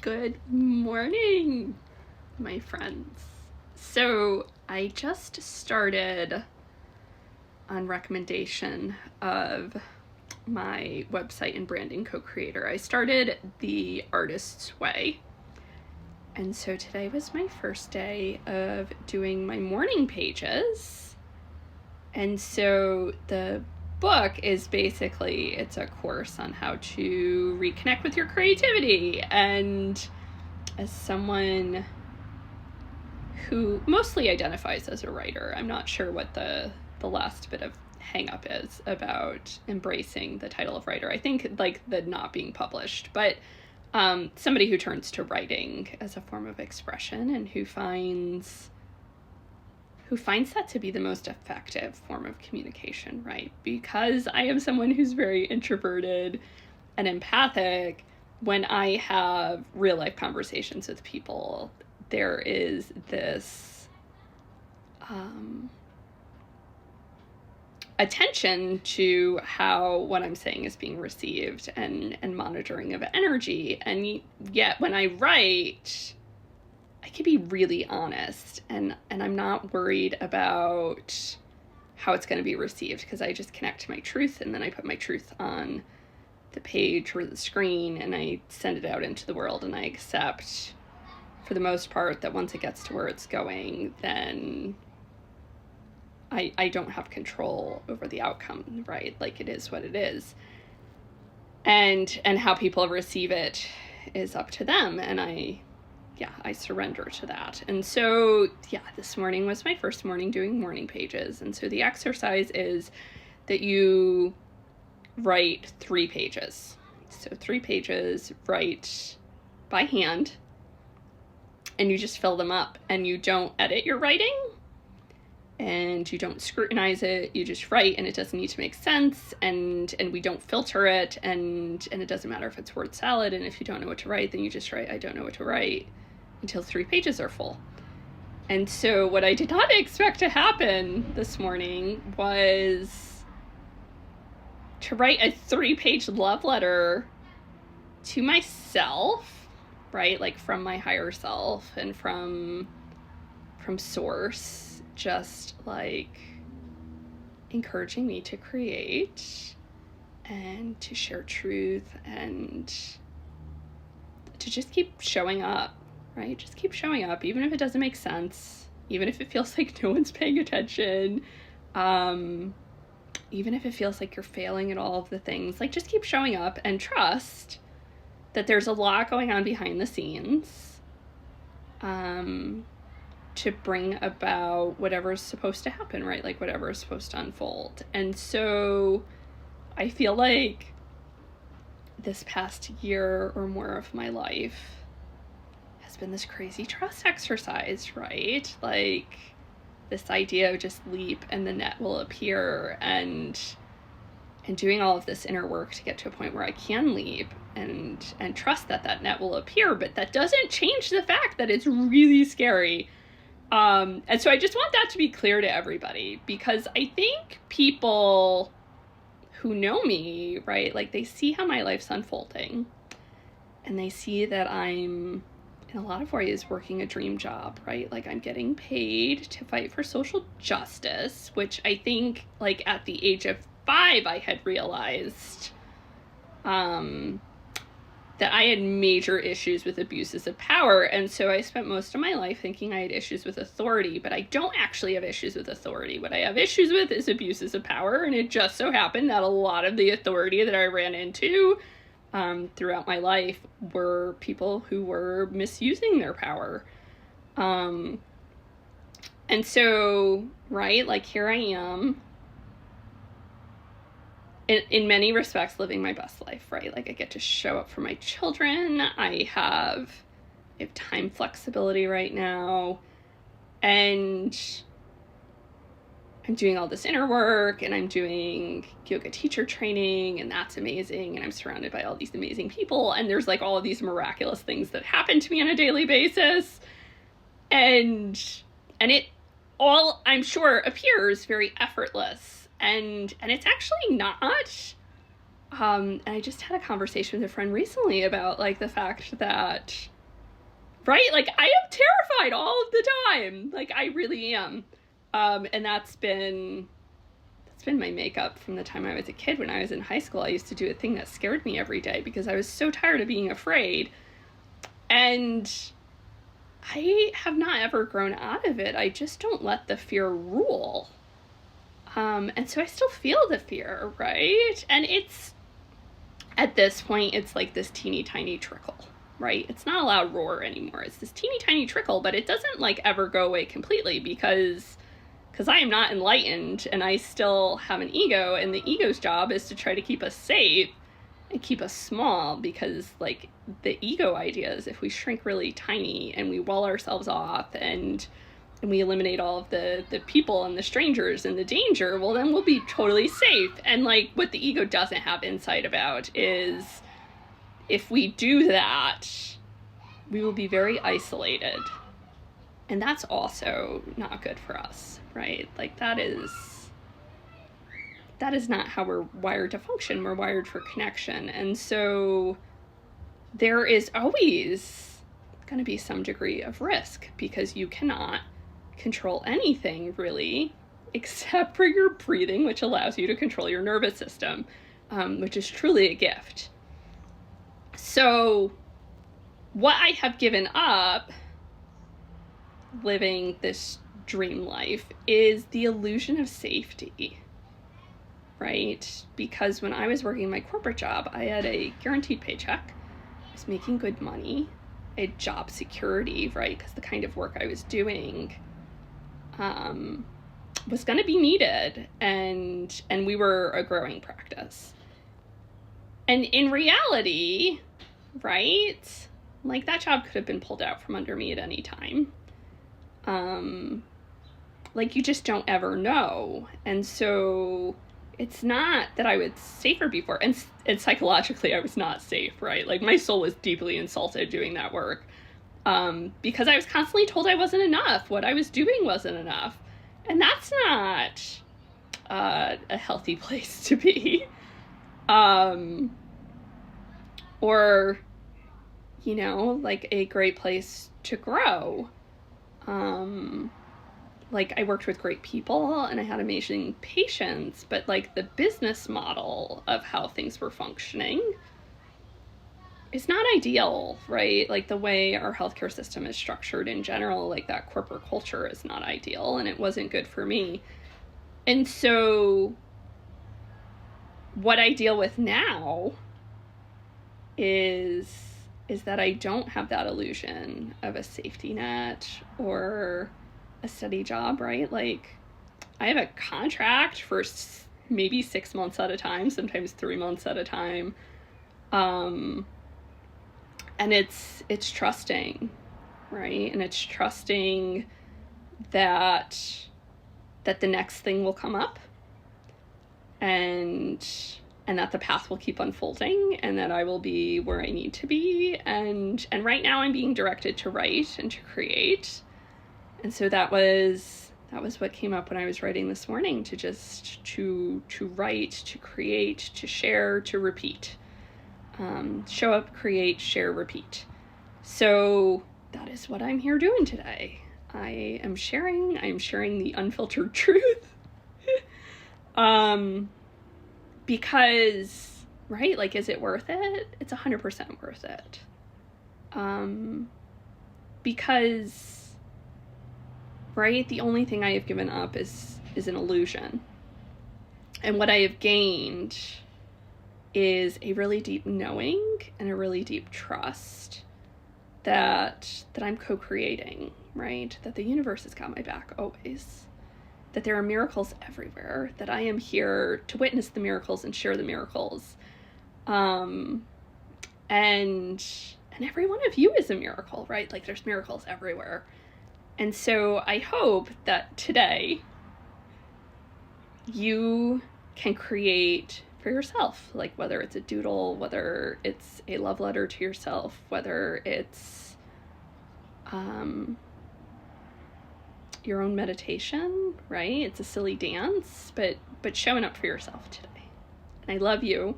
Good morning, my friends. So, I just started, on recommendation of my website and branding co-creator, I started The Artist's Way. And so today was my first day of doing my morning pages. And so the book is basically, it's a course on how to reconnect with your creativity. And as someone who mostly identifies as a writer, I'm not sure what the last bit of hang up is about embracing the title of writer. I think like the not being published, but somebody who turns to writing as a form of expression and who finds that to be the most effective form of communication, right? Because I am someone who's very introverted and empathic, when I have real life conversations with people, there is this attention to how what I'm saying is being received and monitoring of energy. And yet when I write, I can be really honest and I'm not worried about how it's going to be received, because I just connect to my truth and then I put my truth on the page or the screen and I send it out into the world, and I accept for the most part that once it gets to where it's going, then I don't have control over the outcome, right? Like, it is what it is. And how people receive it is up to them. And I surrender to that. And so, this morning was my first morning doing morning pages. And so the exercise is that you write 3 pages. So 3 pages, write by hand, and you just fill them up, and you don't edit your writing and you don't scrutinize it. You just write, and it doesn't need to make sense, and we don't filter it, and it doesn't matter if it's word salad. And if you don't know what to write, then you just write, I don't know what to write, until 3 pages are full. And so what I did not expect to happen this morning was to write a 3-page love letter to myself, right? Like from my higher self and from source, just like encouraging me to create and to share truth and to just keep showing up, right? Just keep showing up, even if it doesn't make sense, even if it feels like no one's paying attention, even if it feels like you're failing at all of the things. Like, just keep showing up and trust that there's a lot going on behind the scenes to bring about whatever's supposed to happen, right? Like, whatever is supposed to unfold. And so I feel like this past year or more of my life has been this crazy trust exercise, right? Like, this idea of just leap and the net will appear, and doing all of this inner work to get to a point where I can leap and trust that net will appear. But that doesn't change the fact that it's really scary. And so I just want that to be clear to everybody, because I think people who know me, right, like, they see how my life's unfolding, and they see that I'm, in a lot of ways, working a dream job, right? Like, I'm getting paid to fight for social justice, which I think, like, at the age of 5, I had realized that I had major issues with abuses of power. And so I spent most of my life thinking I had issues with authority, but I don't actually have issues with authority. What I have issues with is abuses of power. And it just so happened that a lot of the authority that I ran into throughout my life were people who were misusing their power. And so, right, like, here I am, in many respects, living my best life, right? Like, I get to show up for my children. I have time flexibility right now, and I'm doing all this inner work, and I'm doing yoga teacher training, and that's amazing. And I'm surrounded by all these amazing people, and there's like all of these miraculous things that happen to me on a daily basis. And it all, I'm sure, appears very effortless. And it's actually not. And I just had a conversation with a friend recently about like the fact that, right, like I am terrified all of the time. Like I really am. And that's been my makeup from the time I was a kid. When I was in high school, I used to do a thing that scared me every day because I was so tired of being afraid. And I have not ever grown out of it. I just don't let the fear rule. And so I still feel the fear, right? And it's, at this point, it's like this teeny tiny trickle, right? It's not a loud roar anymore. It's this teeny tiny trickle, but it doesn't like ever go away completely because I am not enlightened and I still have an ego, and the ego's job is to try to keep us safe and keep us small, because like the ego idea is if we shrink really tiny and we wall ourselves off and we eliminate all of the people and the strangers and the danger, well, then we'll be totally safe. And like what the ego doesn't have insight about is if we do that, we will be very isolated. And that's also not good for us, right? Like that is not how we're wired to function. We're wired for connection. And so there is always going to be some degree of risk because you cannot control anything really except for your breathing, which allows you to control your nervous system, which is truly a gift. So what I have given up living this dream life is the illusion of safety, right? Because when I was working my corporate job, I had a guaranteed paycheck. I was making good money. I had job security, right? Because the kind of work I was doing was going to be needed, and we were a growing practice. And in reality, right, like that job could have been pulled out from under me at any time. Like you just don't ever know. And so it's not that I was safer before, and psychologically I was not safe, right? Like my soul was deeply insulted doing that work, because I was constantly told I wasn't enough. What I was doing wasn't enough. And that's not a healthy place to be. Or, you know, like a great place to grow. Like I worked with great people and I had amazing patients, but like the business model of how things were functioning is not ideal, right? Like the way our healthcare system is structured in general, like that corporate culture is not ideal, and it wasn't good for me. And so what I deal with now is that I don't have that illusion of a safety net or a steady job, right? Like I have a contract for maybe 6 months at a time, sometimes 3 months at a time. And it's trusting, right? And it's trusting that the next thing will come up, and that the path will keep unfolding, and that I will be where I need to be. And right now I'm being directed to write and to create. And so that was what came up when I was writing this morning, to just to write, to create, to share, to repeat. Show up, create, share, repeat. So that is what I'm here doing today. I'm sharing the unfiltered truth. Because, right, like, is it worth it? It's 100% worth it. Because, right, the only thing I have given up is an illusion. And what I have gained is a really deep knowing and a really deep trust that I'm co-creating, right? That the universe has got my back always. That there are miracles everywhere, that I am here to witness the miracles and share the miracles. And every one of you is a miracle, right? Like there's miracles everywhere. And so I hope that today you can create for yourself, like whether it's a doodle, whether it's a love letter to yourself, whether it's your own meditation, right? It's a silly dance, but showing up for yourself today. And I love you.